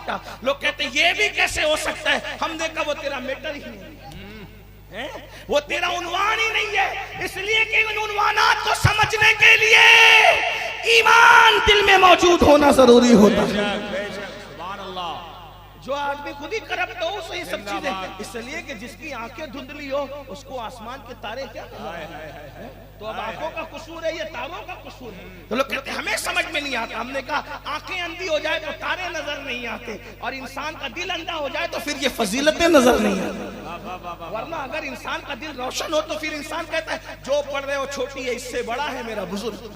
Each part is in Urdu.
پھاٹا. لوگ کہتے ہیں یہ بھی کیسے ہو سکتا ہے؟ ہم نے کہا وہ تیرا میٹر ہی نہیں، وہ تیرا عنوان ہی نہیں ہے. اس لیے کہ ان عنوانات کو سمجھنے کے لیے ایمان دل میں موجود ہونا ضروری ہوتا ہے. جو آدمی خود ہی کرپٹ ہو اسے یہ سب چیزیں، اس لیے کہ جس کی آنکھیں دھندلی ہو اس کو آسمان کے تارے کیا تو اب آنکھوں کا قصور ہے یہ تاروں کا قصور ہے. تو لوگ کہتے ہیں ہمیں سمجھ میں نہیں آتا. ہم نے کہا آنکھیں اندھی ہو جائے تو تارے نظر نہیں آتے، اور انسان کا دل اندھا ہو جائے تو پھر یہ فضیلتیں نظر نہیں آتی. ورنہ اگر انسان کا دل روشن ہو تو پھر انسان کہتا ہے جو پڑھ رہے ہو چھوٹی ہے، اس سے بڑا ہے میرا بزرگ.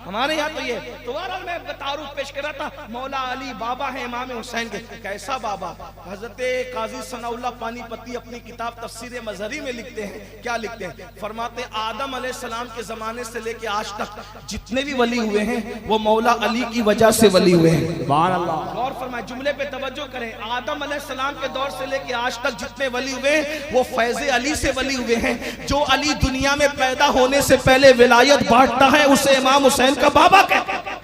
ہمارے یہاں تو یہ تو بہرحال میں تعارف پیش کر رہا تھا. مولا علی بابا ہیں امام حسین کے. کیسا بابا؟ حضرت قاضی ثناء اللہ پانی پتی اپنی کتاب تفسیر مظہری میں لکھتے ہیں. کیا لکھتے ہیں؟ فرماتے آدم علیہ السلام کے زمانے سے لے کے آج تک جتنے بھی ولی ہوئے ہیں وہ مولا علی کی وجہ سے ولی ہوئے ہیں. سبحان اللہ. غور فرمائیں، جملے پہ توجہ کریں. آدم علیہ السلام کے دور سے لے کے آج تک جتنے ولی ہوئے ہیں وہ فیض علی سے ولی ہوئے ہیں. جو علی دنیا میں پیدا ہونے سے پہلے ولایت بانٹتا ہے اسے امام حسین کا بابا کہتے ہیں.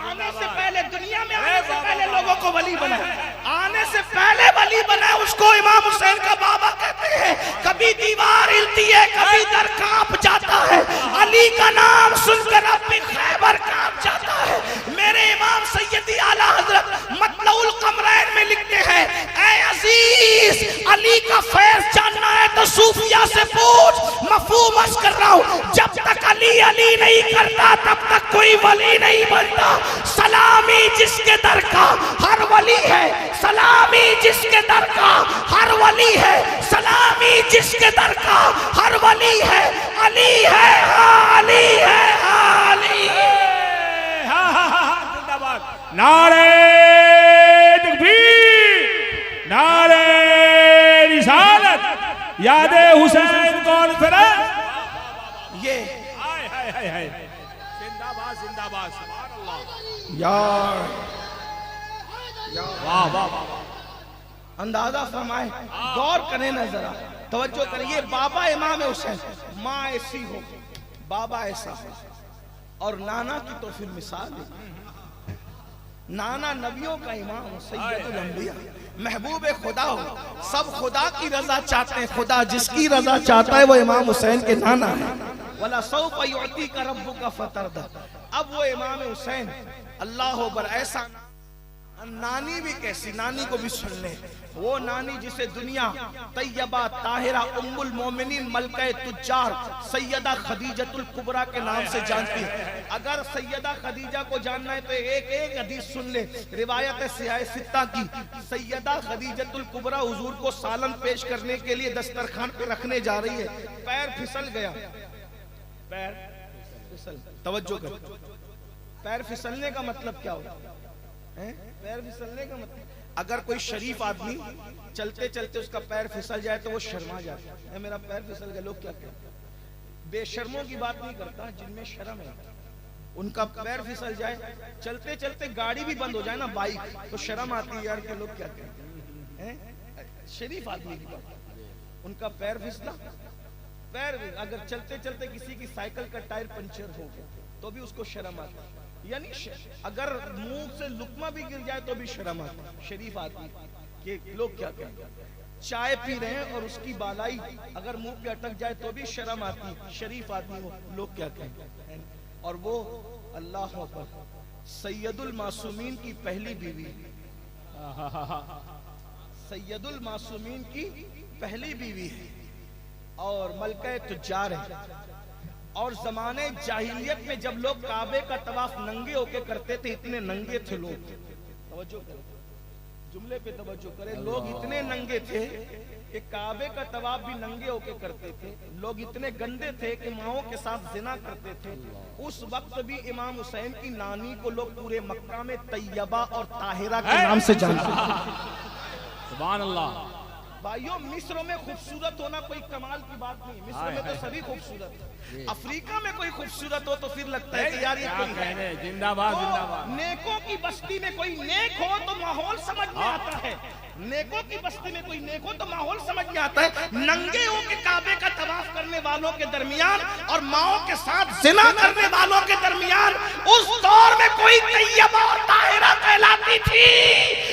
آنے سے پہلے دنیا میں آنے سے پہلے لوگوں کو ولی بنایا، آنے سے پہلے ولی بنایا، اس کو امام حسین کا بابا کہتے ہیں. کبھی دیوار ہلتی ہے، کبھی در کانپ جاتا ہے، علی کا نام سن کر اپنی خیبر کانپ جاتا ہے. میرے امام سیدی اعلیٰ حضرت مطلع القمرین میں لکھتے ہیں اے عزیز علی کا فیض جاننا ہے تو صوفیہ سے پوچھ. مفہوم عرض کر رہا ہوں، جب تک علی علی نہیں کرتا تب تک کوئی ولی نہیں بنتا. سلامی جس کے در کا ہر ولی ہے، سلامی جس کے در کا ہر ولی ہے، سلامی جس کے در کا ہر ولی ہے. علی ہے ہاں علی ہے ہاں علی ہے. نعرہ تکبیر، نعرہ رسالت، یاد حسین کانفرنس. یہ زندہ باد زندہ باد. سبحان اللہ. واہ واہ واہ. اندازہ فرمائیں، غور کریں نا ذرا، توجہ کریں. یہ بابا امام حسین، ماں ایسی ہو بابا ایسا ہو، اور نانا کی تو پھر مثال ہے. نانا نبیوں کا امام ہو، سید الانبیاء، محبوب خدا ہو. سب خدا کی رضا چاہتے ہیں، خدا جس کی رضا چاہتا ہے وہ امام حسین کے نانا ہے. وَلَا سَوْفَ يُعْتِيكَ رَبُّكَ فَتَرْضَىٰ. اب وہ امام حسین اللہ اکبر. ایسا نانی بھی کیسی، نانی کو بھی سن لیں. وہ نانی جسے دنیا طیبہ طاہرہ ام المومنین ملکہ تجار سیدہ خدیجۃ الکبریٰ کے نام سے جانتی ہے. اگر سیدہ خدیجہ کو جاننا ہے تو ایک ایک حدیث سن لے. روایت سیاہ ستہ کی، سیدہ خدیجۃ الکبریٰ حضور کو سالن پیش کرنے کے لیے دسترخوان پہ رکھنے جا رہی ہے. پیر پھسل گیا، پیر پھسل. توجہ کر، پیر پھسلنے کا مطلب کیا ہوتا ہے؟ پیر پھسلنے کا مطلب اگر کوئی شریف آدمی چلتے چلتے اس کا پیر پھسل جائے تو وہ شرما جاتا ہے. میرا پیر پھسل گیا. لوگ کیا کہتے ہیں؟ بے شرموں کی بات نہیں کرتا، جن میں شرم ہے. ان کا پیر پھسل جائے، چلتے چلتے گاڑی بھی بند ہو جائے نا، بائک، تو شرم آتی ہے یار کہ لوگ کیا کہتے ہیں. شریف آدمی کی بات، ان کا پیر پھسلا. پیر اگر چلتے چلتے کسی کی سائیکل کا ٹائر پنچر ہو گیا تو بھی اس کو شرم آتی ہے. یعنی اگر منہ سے لقمہ بھی گر جائے تو بھی شرم آتی. شریف آدمی کہ لوگ کیا کہتے ہیں. چائے پی رہے ہیں اور اس کی بالائی اگر منہ پہ اٹک جائے تو بھی شرم آتی. شریف آدمی ہو، لوگ کیا کہتے ہیں. اور وہ اللہ اکبر سید المعصومین کی پہلی بیوی، سید المعصومین کی پہلی بیوی ہے اور ملکہ تجار ہے. اور زمانے جاہلیت میں جب لوگ کعبے کا طواف ننگے ہو کے کرتے تھے، اتنے ننگے تھے لوگ. توجہ کریں، جملے پہ توجہ کریں. لوگ اتنے ننگے تھے کہ کعبے کا طواف بھی ننگے ہو کے کرتے تھے. لوگ اتنے گندے تھے کہ ماؤں کے ساتھ زنا کرتے تھے. اس وقت بھی امام حسین کی نانی کو لوگ پورے مکہ میں طیبہ اور طاہرہ کے نام سے جانتے تھے. سبحان اللہ. بھائیوں، مصر میں خوبصورت ہونا کوئی کمال کی بات نہیں. مصر میں تو سبھی خوبصورت ہے. افریقہ میں کوئی خوبصورت ہو تو پھر لگتا ہے کہ یار یہ کوئی ہے. زندہ باد زندہ باد. نیکوں کی بستی میں کوئی نیک ہو تو ماحول سمجھ میں آتا ہے. نیکوں کی بستی میں کوئی نیک ہو تو ماحول سمجھ میں آتا ہے. ننگے ہو کے کعبے کا طواف کرنے والوں کے درمیان اور ماؤں کے ساتھ زنا کرنے والوں کے درمیان اس دور میں کوئی طیبہ اور طاہرہ کہلاتی تھی.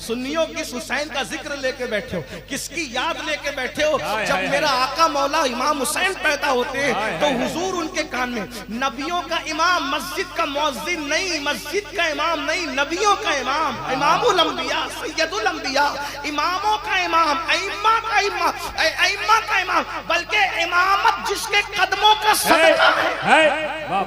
سنیوں کس حسین کا ذکر لے کے بیٹھے ہو, کس کی یاد لے کے بیٹھے ہو؟ جب میرا آقا مولا امام حسین پیدا ہوتے ہیں تو حضور ان کے کان میں. نبیوں کا امام مسجد کا مؤذن نہیں, مسجد کا امام نہیں, نبیوں کا امام, امام الانبیاء, سید الانبیاء, اماموں کا امام, ائمہ کا امام, ائمہ کا امام, بلکہ امامت جس کے قدموں کا صدقہ ہے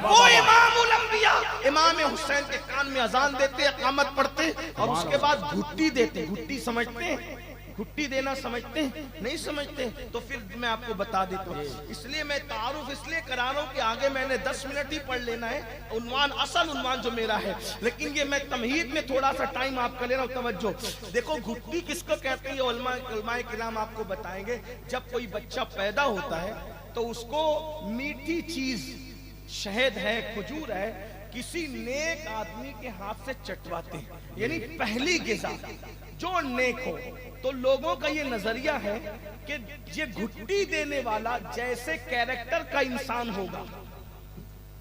وہ امام الانبیاء. امام حسین کے کان میں اذان دیتے, اقامت پڑھتے اور اس کے بعد گھٹی دیتے. گھٹی سمجھتے ہیں؟ گھٹی دینا سمجھتے ہیں؟ نہیں سمجھتے. تو پھر میں آپ کو بتا دیتا ہوں. اس لیے میں تعارف اس لیے کرا رہا ہوں کہ آگے میں نے 10 منٹ ہی پڑھ لینا ہے. عنوان, اصل عنوان جو میرا ہے, لیکن یہ میں تمہید میں تھوڑا سا ٹائم آپ کا لے رہا ہوں. توجہ دیکھو, گھٹی کس کو کہتے ہیں یہ علماء کرام آپ کو بتائیں گے. جب کوئی بچہ پیدا ہوتا ہے تو اس کو میٹھی چیز, شہد ہے, کھجور ہے, کسی نیک آدمی کے ہاتھ سے چٹواتے ہیں, یعنی پہلی غذا جو نیک ہو. تو لوگوں کا یہ نظریہ ہے کہ یہ گھٹی دینے والا جیسے کیریکٹر کا انسان ہوگا,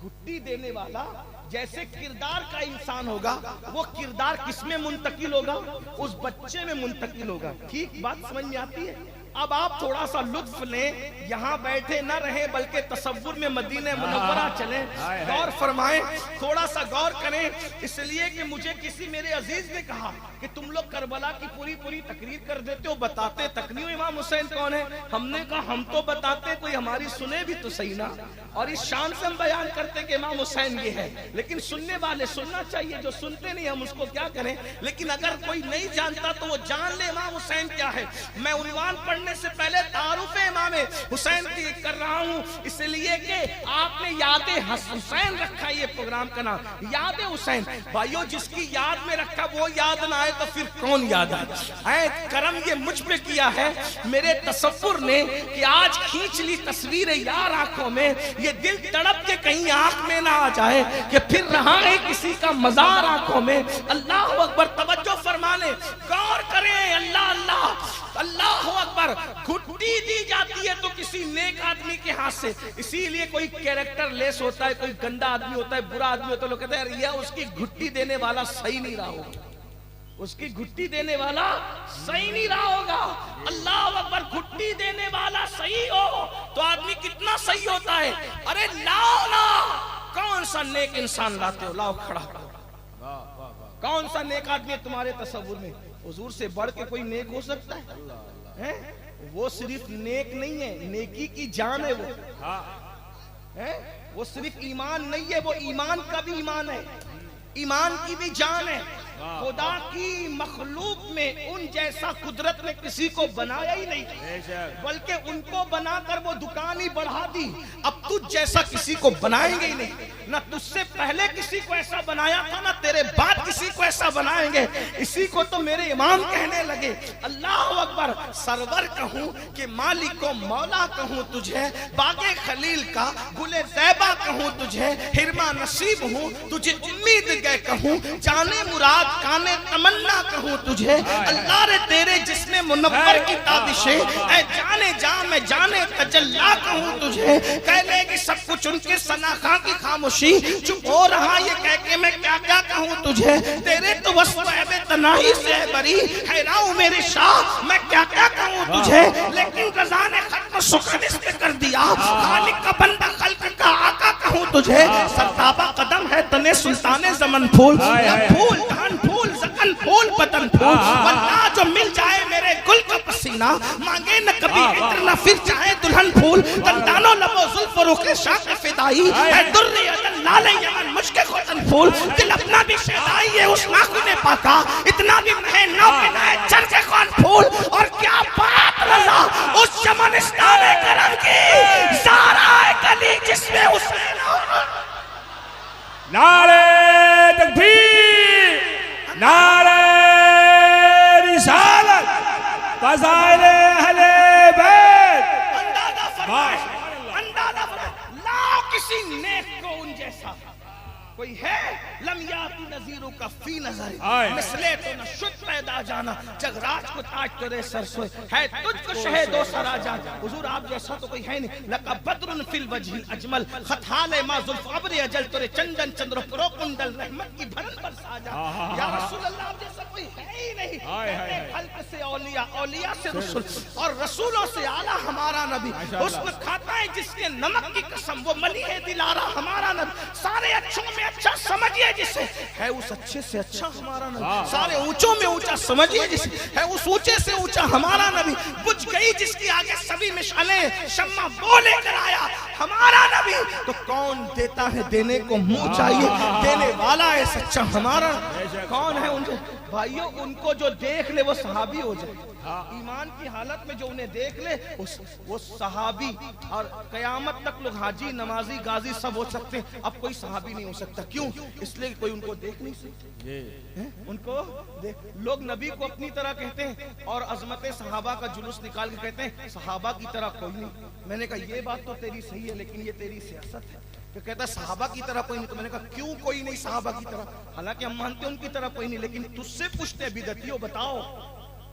گھٹی دینے والا جیسے کردار کا انسان ہوگا, وہ کردار کس میں منتقل ہوگا؟ اس بچے میں منتقل ہوگا. ٹھیک بات سمجھ میں آتی ہے؟ اب آپ تھوڑا سا لطف لیں, یہاں بیٹھے نہ رہیں بلکہ تصور میں مدینہ منورہ چلیں, غور فرمائیں, تھوڑا سا غور کریں. اس لیے کہ مجھے کسی میرے عزیز نے کہا کہ تم لوگ کربلا کی پوری تقریر کر دیتے ہو, بتاتے تک نہیں ہو امام حسین کون ہے. ہم نے کہا ہم تو بتاتے, کوئی ہماری سنے بھی تو صحیح نا. اور اس شان سے ہم بیان کرتے کہ امام حسین یہ ہے, لیکن سننے والے سننا چاہیے, جو سنتے نہیں ہم اس کو کیا کریں. لیکن اگر کوئی نہیں جانتا تو وہ جان لے امام حسین کیا ہے. میں عنوان پڑھنے سے پہلے تعارف امام حسین کی کر رہا ہوں, اس لیے کہ آپ نے یاد حسین رکھا, یہ پروگرام کا نام یاد حسین. بھائیو, جس کی یاد میں رکھا وہ یاد نہ آئے تو پھر کون یاد آئے؟ کرم یہ مجھ پہ کیا ہے میرے تصور نے کہ آج کھینچ لی تصویر یار آنکھوں میں, یہ دل تڑپ کے کہیں آنکھ میں نہ آ جائے کہ پھر رہا ہے کسی کا مزار آنکھوں میں. اللہ اکبر, توجہ فرمانے, غور کریں. اللہ اللہ اللہ اکبر. گھٹی دی جاتی ہے تو کسی نیک آدمی کے ہاتھ سے. اسی لیے کوئی کیریکٹر لیس ہوتا ہے, کوئی گندا آدمی ہوتا ہے, برا آدمی ہوتا ہے, لوگ کہتے ہیں یہ اس کی گھٹی دینے والا صحیح نہیں رہا ہوگا, اس کی گھٹی دینے والا صحیح نہیں رہا ہوگا. اللہ اکبر. گھٹی دینے والا صحیح ہو تو آدمی کتنا صحیح ہوتا ہے. ارے لاؤ نا, کون سا نیک انسان لاتے ہو, لاؤ کھڑا کرو. کون سا نیک آدمی ہے تمہارے تصور میں؟ حضور سے بڑھ کے کوئی نیک ہو سکتا ہے؟ وہ صرف نیک نہیں ہے, نیکی کی جان ہے. وہ صرف ایمان نہیں ہے, وہ ایمان کا بھی ایمان ہے, ایمان کی بھی جان ہے. خدا کی مخلوق میں ان جیسا قدرت نے کسی کو بنایا ہی نہیں, بلکہ ان کو بنا کر وہ دکان ہی بڑھا دی. اب تجھ جیسا کسی کو بنائیں گے ہی نہیں, نہ تجھ سے پہلے کسی کو ایسا بنایا تھا, نہ تیرے بعد کسی کو ایسا بنائیں گے. اسی کو تو میرے امام کہنے لگے. اللہ اکبر. سرور کہوں کہ مالک و مولا کہوں تجھے, باغ خلیل کا گل زیبا کہوں تجھے, حرمہ نصیب ہوں تجھے امید گئے کہوں, جانے مراد کانے تمنا کہوں تجھے. اللہ رے تیرے جسم منور کی تابشیں, اے جانے جاں میں جانے تجلا کہوں تجھے. کہہ لے گی سب کچھ ان کے ثناء کی خاموشی, چپ ہو رہا یہ کہہ کے میں کیا کیا کہوں تجھے. تیرے تو وصف عیب تناہی سے ہے بری, حیران میرے شاہ میں کیا کیا کہوں تجھے. لیکن رضا نے ختم سخن اس نے کر دیا, خالق کا بندہ خلق کا آقا کہوں تجھے. سرتابہ قدم ہے تنے سلطان زمن پھول, پھول دھان پھول زکن پھول پتن پھول. واللہ جو مل جائے میرے گل کا پسینہ, مانگے نہ کبھی عطر نہ پھر چاہے دلہن پھول. دندانوں لبو زلف رخ شاہ کے فدائی, اے دری عدن لال یمن مجھ کے خوتن پھول. دل اپنا بھی شہدائی ہے اس ناخن پاکا, اتنا بھی مہے نو کے نائے چر کے خوان پھول. اور کیا بات رضا اس چمنستان کرم کی, زہرائے کلی جس میں حسین. نعرہ تکبیر, نعرہ رسالت, فضائل اہل بیت. اندازہ فرمائے, اندازہ فرمائے. لاؤ کسی نیک کو ان جیسا کوئی ہے لم یاتی نظیرو کا فی نظر آئے۔ مثلے تو نہ شد پیدا جانا جگ راج کو تاج تیرے سر سوئے ہے تجھ کو شہد و سرا جان حضور آپ جیسا تو کوئی ہے نہیں لقا بدر فی الوجہ الاجمل خط حال ما ذوالف ابر اجل تیرے چندن چندر پرو کنڈل رحمت کی بھرن برسا جا یا رسول اللہ آپ جیسا کوئی ہے ہی نہیں کہتے خلق سے اولیاء اولیاء سے رسول اور رسولوں سے اعلیٰ ہمارا نبی اس میں کھاتا ہے جس کے نمک کی قسم وہ ملی ہے دلارا ہمارا نبی سارے اچھوں میں اچھا سمجھئے جسے ہے اس اچھے سے اچھا ہمارا نبی سارے اونچوں میں اونچا سمجھئے جسے ہے اس اونچے سے اونچا ہمارا نبی بجھ گئی جس کی آگے سبھی مشعلیں شمع بولے کر آیا ہمارا نبی تو کون دیتا ہے دینے کو منہ چاہیے دینے والا ہے سچا ہمارا کون ہے ان سے بھائیوں ان کو جو دیکھ لے وہ صحابی ہو جائے ایمان کی حالت میں جو انہیں دیکھ لے وہ صحابی اور قیامت تک لوگ حاجی نمازی غازی سب ہو سکتے ہیں اب کوئی صحابی نہیں ہو سکتا کیوں اس لیے کوئی ان کو دیکھ نہیں سکتا ان کو لوگ نبی کو اپنی طرح کہتے ہیں اور عظمت صحابہ کا جلوس نکال کے کہتے ہیں صحابہ کی طرح کوئی نہیں میں نے کہا یہ بات تو تیری صحیح ہے لیکن یہ تیری سیاست ہے تو کہتا ہے صحابہ کی طرح کوئی نہیں تو میں نے کہا کیوں کوئی نہیں صحابہ کی طرح حالانکہ ہم مانتے ہیں ان کی طرح کوئی نہیں لیکن تجھ سے پوچھتے ہیں بدعتیوں بتاؤ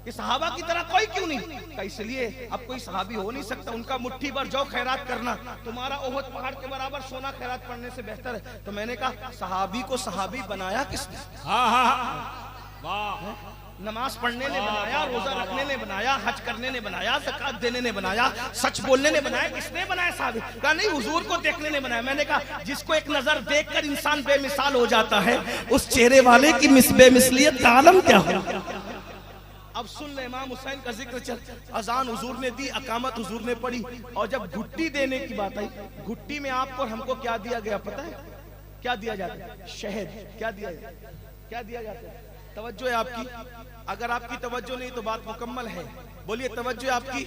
کہ صحابہ کی طرح کوئی کیوں نہیں کہ اس لیے اب کوئی صحابی ہو نہیں سکتا ان کا مٹھی بھر جو خیرات کرنا تمہارا احد پہاڑ کے برابر سونا خیرات پڑھنے سے بہتر ہے تو میں نے کہا صحابی کو صحابی بنایا کس نے نماز پڑھنے نے بنایا روزہ رکھنے نے بنایا حج کرنے نے بنایا زکات دینے نے بنایا سچ بولنے نے بنایا کس نے بنایا صحابی کہا نہیں حضور کو دیکھنے نے بنایا میں نے کہا جس کو ایک نظر دیکھ کر انسان بے مثال ہو جاتا ہے اس چہرے والے کی بے مثلیت کا عالم کیا ہو اب سن لے امام حسین کا ذکر چل اذان حضور نے دی اقامت حضور نے پڑھی اور جب گھٹی دینے کی بات آئی گھٹی میں آپ کو اور ہم کو کیا دیا گیا پتہ ہے کیا دیا جاتا ہے شہد کیا دیا جاتا ہے توجہ ہے آپ کی اگر آپ کی توجہ نہیں تو بات مکمل ہے بولیے توجہ آپ کی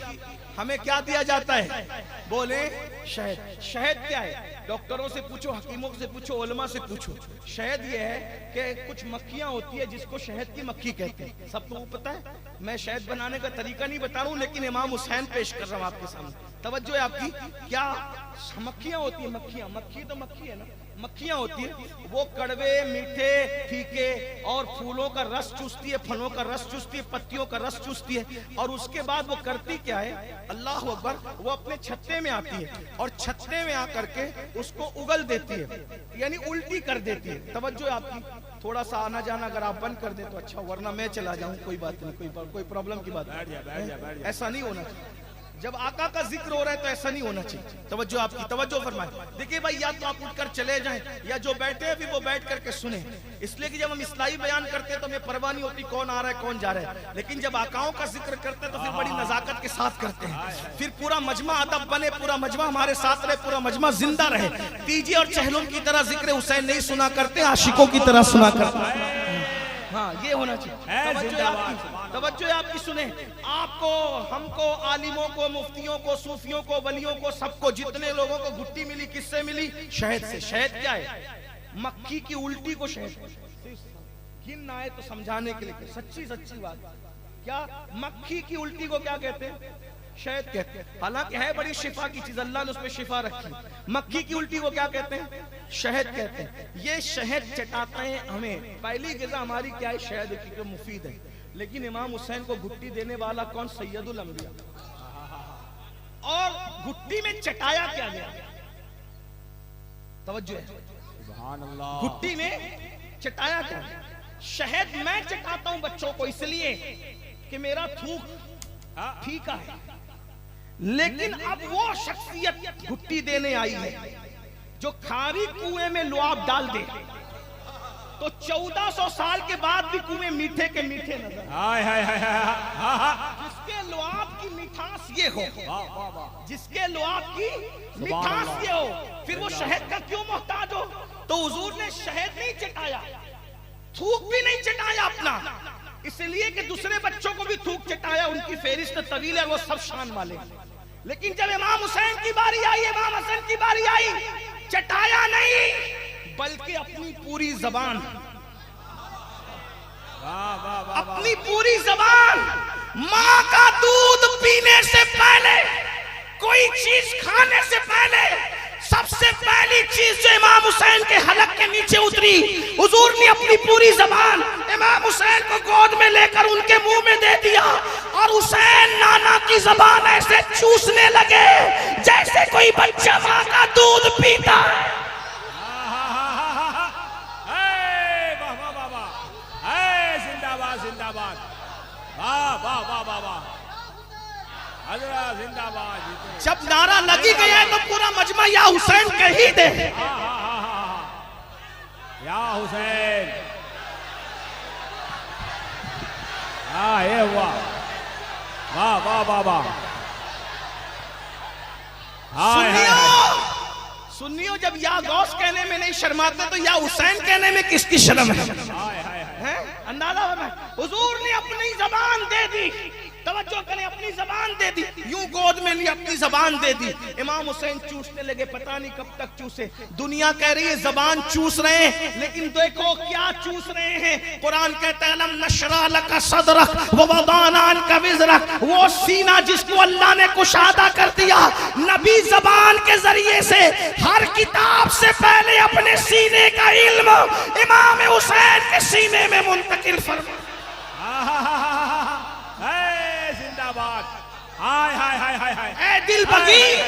ہمیں کیا دیا جاتا ہے بولے شہد شہد کیا ہے ڈاکٹروں سے پوچھو حکیموں سے پوچھو علماء سے پوچھو شہد یہ ہے کہ کچھ مکھیاں ہوتی ہے جس کو شہد کی مکھی کہتے ہیں سب کو پتہ ہے میں شہد بنانے کا طریقہ نہیں بتا رہا ہوں لیکن امام حسین پیش کر رہا ہوں آپ کے سامنے توجہ ہے آپ کی کیا مکھیاں ہوتی ہیں مکھی تو مکھی ہے نا مکھیاں ہوتی ہیں وہ کڑوے میٹھے پھیکے اور پھولوں کا رس چوستی ہے پھلوں کا رس چوستی ہے پتیوں کا رس چوستی ہے اور اس کے بعد وہ کرتی کیا ہے اللہ اکبر وہ اپنے چھتے میں آتی ہے اور چھتے میں آ کر کے اس کو اگل دیتی ہے یعنی الٹی کر دیتی ہے توجہ آپ کی تھوڑا سا آنا جانا اگر آپ بند کر دیں تو اچھا ورنہ میں چلا جاؤں کوئی بات نہیں کوئی پرابلم کی بات ایسا نہیں ہونا چاہیے جب آقا کا ذکر ہو رہا ہے تو ایسا نہیں ہونا چاہیے توجہ آپ کی توجہ فرمائیں دیکھیں بھائی یا تو آپ اٹھ کر چلے جائیں یا جو بیٹھے ہیں بھی وہ بیٹھ کر کے سنیں اس لیے کہ جب ہم اصلاحی بیان کرتے ہیں تو ہمیں پرواہ نہیں ہوتی کون آ رہا ہے کون جا رہا ہے لیکن جب آقاؤں کا ذکر کرتے ہیں تو پھر بڑی نزاکت کے ساتھ کرتے ہیں پھر پورا مجمع ادب بنے پورا مجمع ہمارے ساتھ رہے پورا مجمع زندہ رہے تیجی اور چہلم کی طرح ذکر حسین نہیں سنا کرتے عاشقوں کی طرح سنا کرتے ہیں ہاں یہ ہونا چاہیے توجہ آپ کی سنیں آپ کو ہم کو عالموں کو مفتیوں کو صوفیوں کو ولیوں کو سب کو جتنے لوگوں کو گھٹی ملی کس سے ملی شہد سے شہد کیا ہے مکھی کی الٹی کو شہد گن آئے تو سمجھانے کے لیے سچی بات کیا مکھی کی الٹی کو کیا کہتے ہیں شہد کہتے ہیں حالانکہ ہے بڑی شفا کی چیز اللہ نے اس میں شفا رکھی مکھی کی الٹی کو کیا کہتے ہیں شہد کہتے ہیں یہ شہد چٹاتے ہیں ہمیں پہلی غذا ہماری کیا ہے شہد کی مفید ہے لیکن امام حسین کو گھٹی دینے والا کون سید الانبیاء اور گھٹی میں چٹایا کیا گیا توجہ ہے سبحان اللہ گھٹی میں چٹایا کیا شہد میں چٹاتا ہوں بچوں کو اس لیے کہ میرا تھوک پھیکا ہے لیکن اب وہ شخصیت گھٹی دینے آئی ہے جو کھاری کنویں میں لعاب ڈال دے تو 1400 سال کے بعد بھی کنویں میٹھے کے میٹھے نظر جس کے لعاب کی مٹھاس یہ ہو جس کے لعاب کی مٹھاس یہ ہو پھر وہ شہد کا کیوں محتاج ہو تو حضور نے شہد نہیں چٹایا تھوک بھی نہیں چٹایا اپنا اس لیے کہ دوسرے بچوں کو بھی تھوک چٹایا ان کی فہرست طویل ہے وہ سب شان والے لیکن جب امام حسین کی باری آئی امام حسن کی باری آئی چٹایا نہیں بلکہ اپنی پوری زبان اپنی پوری زبان ماں کا دودھ پینے سے پہلے کوئی چیز کھانے سے پہلے سب سے پہلی چیز جو امام حسین کے حلق کے نیچے اتری، حضور نے اپنی پوری زبان امام حسین کو گود میں لے کر ان کے منہ میں دے دیا، اور حسین نانا کی زبان ایسے چوسنے لگے جیسے کوئی بچہ ماں کا دودھ پیتا ہے۔ زندہ باد زندہ باد، واہ واہ واہ واہ واہ، حضرت زندہ باد۔ جب نعرہ لگی گیا ہے تو پورا مجمع یا حسین کہی دے، یا حسین، ہاں یہ ہوا، واہ واہ واہ واہ۔ سنیو جب یا غوث کہنے میں نہیں شرماتے تو یا حسین کہنے میں کس کی شرم ہے؟ اندازہ ہونا ہے، حضور نے اپنی زبان دے دی، توجہ کریں، اپنی زبان دے دی، یوں گود میں لی اپنی زبان دے دی۔ امام حسین چوسنے لگے، پتہ نہیں کب تک چوسے۔ دنیا کہہ رہی ہے زبان چوس رہے ہیں، لیکن دیکھو کیا چوس رہے ہیں۔ قرآن کہتا ہے لم نشرح لک صدرک ووضعنا عنک وزرک، وہ سینہ جس کو اللہ نے کشادہ کر دیا، نبی زبان کے ذریعے سے ہر کتاب سے پہلے اپنے سینے کا علم امام حسین کے سینے میں منتقل فرما۔ زندہ باد، ہائے ہائے ہائے ہائے ہائے، اے دل بگیر،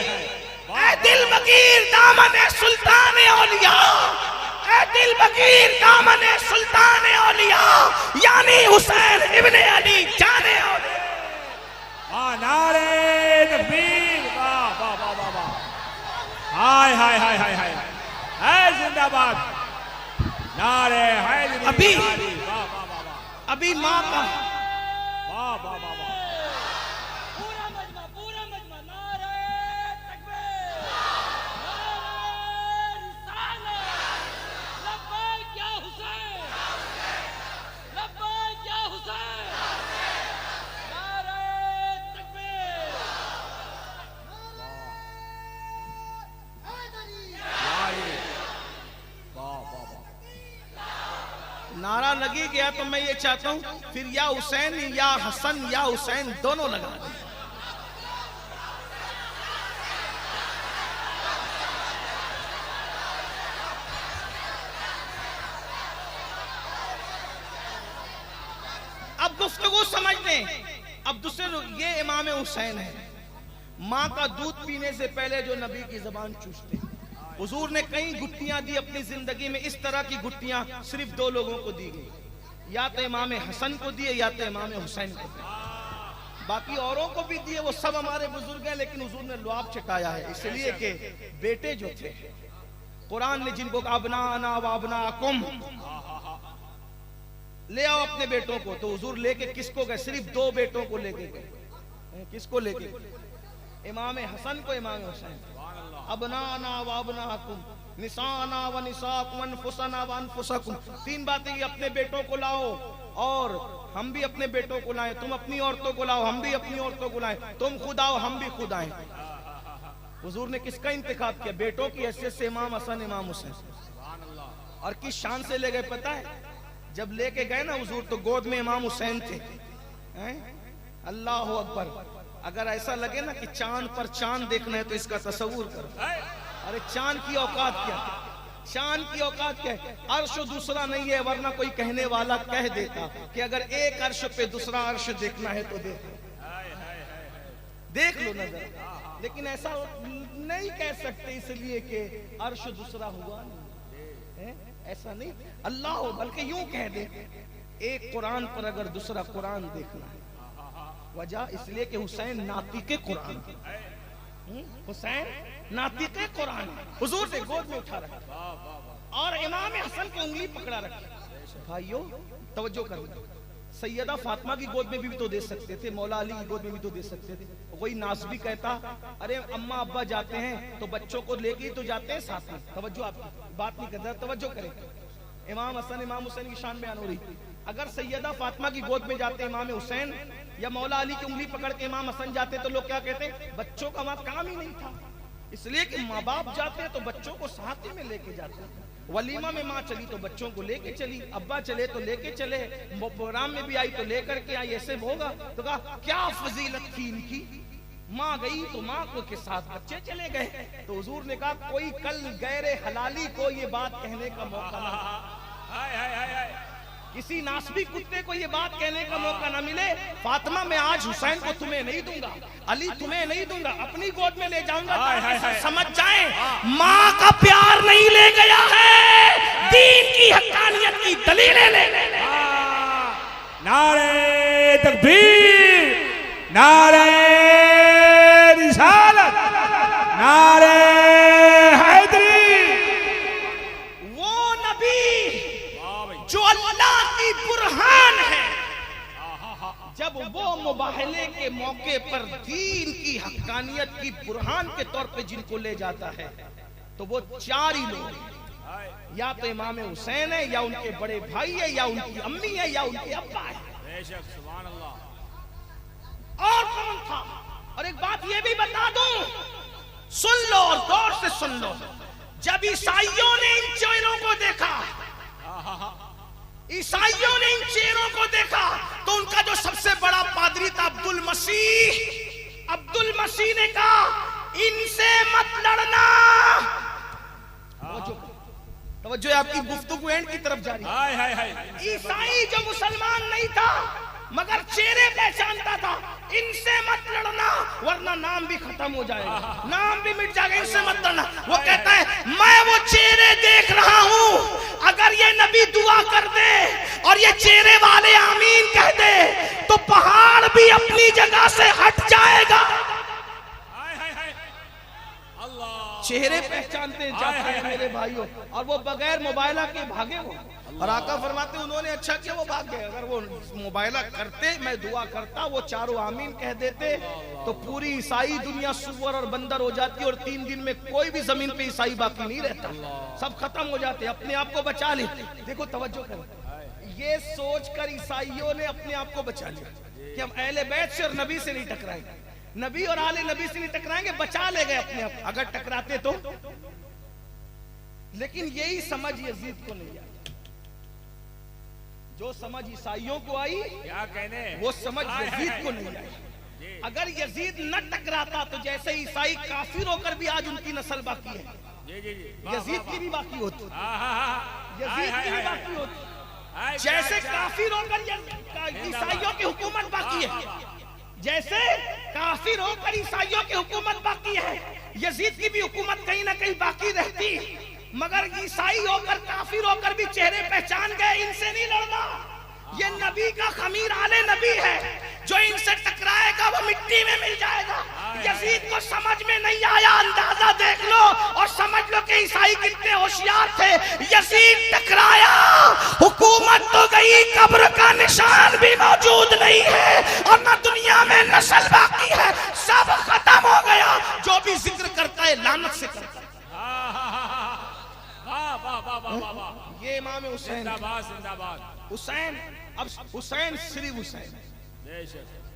اے دل بگیر دامن سلطان اولیاء، اے دل بگیر دامن سلطان اولیاء، یعنی حسین ابن علی جان اولیاء۔ نعرے تکبیر، واہ واہ واہ واہ واہ، ہائے ہائے ہائے ہائے ہائے، اے زندہ باد، نعرے حیدری، ابھی واہ واہ واہ واہ، ابھی ماں کا واہ واہ واہ واہ، پورا مجمع نعرہ تکبیر، نعرہ رسالت، لبیک یا حسین، لبیک یا حسین، نعرہ تکبیر، نعرہ لگی گیا تو میں یہ چاہتا ہوں پھر یا حسین یا حسن یا حسین دونوں لگا دیں۔ اب گفتگو سمجھ لیں، اب دوسرے یہ امام حسین ہے، ماں کا دودھ پینے سے پہلے جو نبی کی زبان چوستے ہیں۔ حضور نے کئی گھٹیاں دی اپنی زندگی میں، اس طرح کی گھٹیاں صرف دو لوگوں کو دی گئی، یا تو امام حسن کو دیے یا تو امام حسین کو دیے، باقی اوروں کو بھی دیے، وہ سب ہمارے بزرگ ہیں، لیکن حضور نے لعاب چٹایا ہے، اس لیے کہ بیٹے جو تھے، قرآن نے جن کو ابنانا و ابناکم، لے آؤ اپنے بیٹوں کو، تو حضور لے کے کس کو گئے؟ صرف دو بیٹوں کو لے کے گئے۔ کس کو لے کے گئے؟ امام حسن کو، امام حسین۔ ابنانا و ابناکم، نسانا و نساکم، انفسنا و انفسکم، تین باتیں، یہ اپنے بیٹوں کو لاؤ اور ہم بھی اپنے بیٹوں کو لائیں، تم اپنی عورتوں کو لاؤ ہم بھی اپنی عورتوں کو لائیں، تم خود آؤ ہم بھی خود آئیں۔ حضور نے کس کا انتخاب کیا؟ بیٹوں کی حیثیت سے امام حسن امام حسین، اور کس شان سے لے گئے پتہ ہے؟ جب لے کے گئے نا حضور تو گود میں امام حسین تھے۔ اللہ اکبر، اگر ایسا لگے نا کہ چاند پر چاند دیکھنا ہے تو اس کا تصور کرو، ارے چاند کی اوقات کیا ہے؟ چاند کی اوقات کیا ہے؟ عرش دوسرا نہیں ہے، ورنہ کوئی کہنے والا کہہ دیتا کہ اگر ایک عرش پہ دوسرا عرش دیکھنا ہے تو دیکھ لو نظر، لیکن ایسا نہیں کہہ سکتے اس لیے کہ عرش دوسرا ہوا نہیں، ایسا نہیں، اللہ ہو، بلکہ یوں کہہ دے ایک قرآن پر اگر دوسرا قرآن دیکھنا ہے۔ وجہ اس لیے کہ حسین ناطق قرآن، حسین ناطق قرآن، حضور نے گود میں اٹھا رکھا اور امام حسن کو انگلی پکڑا رکھی۔ بھائیو توجہ کرنا، سیدہ فاطمہ کی گود میں بھی تو دے سکتے تھے، مولا علی کی گود میں بھی تو دے سکتے تھے۔ کوئی ناز بھی کہتا ارے اماں ابا جاتے ہیں تو بچوں کو لے کے تو جاتے ہیں ساتھ میں، توجہ آپ کی بات نہیں کرتا، توجہ کریں، امام حسن امام حسین کی شان بیان ہو رہی۔ اگر سیدہ فاطمہ کی گود میں جاتے امام حسین یا مولا علی کی انگلی پکڑ کے امام حسن جاتے تو لوگ کیا کہتے ہیں؟ بچوں کا وہاں کام ہی نہیں تھا، اس لیے کہ ماں باپ جاتے ہیں تو بچوں کو ساتھ میں لے کے جاتے ہیں۔ ولیمہ میں ماں چلی تو بچوں کو لے کے چلی، ابا چلے تو لے کے چلے، پروگرام میں بھی آئی تو لے کر کے آئی، ایسے ہوگا تو کہا کیا فضیلت تھی ان کی، ماں گئی تو ماں کو کے ساتھ بچے چلے گئے. تو حضور نے کہا کوئی کل غیر حلالی کو یہ بات کہنے کا موقع نہ ہائے ہائے ہائے ہائے. کسی ناسبی کتے کو یہ بات کہنے کا موقع نہ ملے. فاطمہ میں آج حسین کو تمہیں نہیں دوں گا, علی تمہیں نہیں دوں گا, اپنی گود میں لے جاؤں گا تاکہ سمجھ جائیں ماں کا پیار نہیں لے گیا ہے, دین کی حقانیت کی دلیلیں لے لے. نعرہ تکبیر, نعرہ رسالت, نعرہ حیدری. وہ نبی جو اللہ کی برہان ہے, جب وہ مباہلے کے موقع پر دین کی حقانیت کی برہان کے طور پہ جن کو لے جاتا ہے تو وہ چار ہی لوگ ہیں, یا تو امام حسین ہے, یا ان کے بڑے بھائی ہے, یا ان کی امی ہے, یا ان کے ابا ہے. بے شک, سبحان اللہ. اور کون تھا؟ اور ایک بات یہ بھی بتا دوں, سن لو اور غور سے سن لو. جب عیسائیوں نے ان چہروں کو دیکھا, عیسائیوں نے ان چہروں کو دیکھا تو ان کا جو سب سے بڑا پادری تھا عبد المسیح نے کہا ان سے مت لڑنا. توجہ ہے آپ کی گفتگو اینڈ کی طرف جاری. ہائے ہائے ہائے. عیسائی جو مسلمان نہیں تھا مگر چہرے پہچانتا تھا, ان سے مت لڑنا ورنہ نام بھی ختم ہو جائے گا, نام بھی مٹ جائے گا, ان سے مت لڑنا. وہ کہتا ہے میں وہ چہرے دیکھ رہا ہوں, اگر یہ نبی دعا کر دے اور یہ چہرے والے آمین کہہ دے تو پہاڑ بھی اپنی جگہ سے ہٹ جائے گا. چہرے پہچانتے ہیں جاتے ہیں میرے بھائیوں, اور وہ بغیر موبائلہ کے بھاگے وہ. اور آقا فرماتے ہیں انہوں نے اچھا کیا وہ بھاگ گئے, اگر وہ موبائلہ کرتے میں دعا کرتا وہ چاروں آمین کہہ دیتے تو پوری عیسائی دنیا سور اور بندر ہو جاتی, اور 3 دن میں کوئی بھی زمین پہ عیسائی باقی نہیں رہتا, سب ختم ہو جاتے, اپنے آپ کو بچا لی. دیکھو توجہ کریں, یہ سوچ کر عیسائیوں نے اپنے آپ کو بچا لیا کہ ہم اہل بیت سے اور نبی سے نہیں ٹکرائیں گے, نبی اور آل نبی سے نہیں ٹکرائیں گے, بچا لے گئے اپنے آپ. اگر ٹکراتے تو, لیکن یہی سمجھ یزید کو نہیں آئی. جو سمجھ عیسائیوں کو آئی کیا کہنے, وہ سمجھ یزید کو نہیں آئی. اگر یزید نہ ٹکراتا تو جیسے عیسائی کافر ہو کر بھی آج ان کی نسل باقی ہے, یزید کی بھی باقی ہوتی, یزید کی بھی باقی ہوتی. جیسے کافر ہو کر عیسائیوں کی حکومت باقی ہے, جیسے کافر ہو کر عیسائیوں کی حکومت باقی ہے, یزید کی بھی حکومت کہیں نہ کہیں باقی رہتی. مگر عیسائی ہو کر کافر ہو کر بھی چہرے پہچان گئے, ان سے نہیں لڑنا. یہ نبی کا خمیر آل نبی ہے, جو ان سے ٹکرائے گا وہ مٹی میں مل جائے گا. یزید کو سمجھ میں نہیں آیا, اندازہ دیکھ لو اور سمجھ لو کہ عیسائی کتنے ہوشیار تھے. یزید ٹکرایا, حکومت تو گئی, قبر کا نشان بھی موجود نہیں ہے, اور نہ دنیا میں نسل باقی ہے, سب ختم ہو گیا. جو بھی ذکر کرتا ہے لعنت سے کرتا ہے. یہ امام حسین, حسین, اب حسین صرف حسین,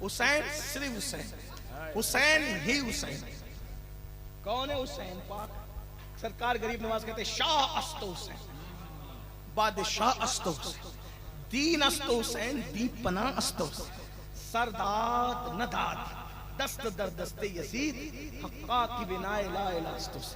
حسین صرف حسین, حسین ہی حسین. کون ہے حسین پاک؟ سرکار غریب نواز کہتے ہیں شاہ است حسین, بادشاہ است حسین, دین است حسین, دین پناہ است حسین, سرداد نداد, دست در دست یزید, حقا کی بنائے لا الہ است حسین.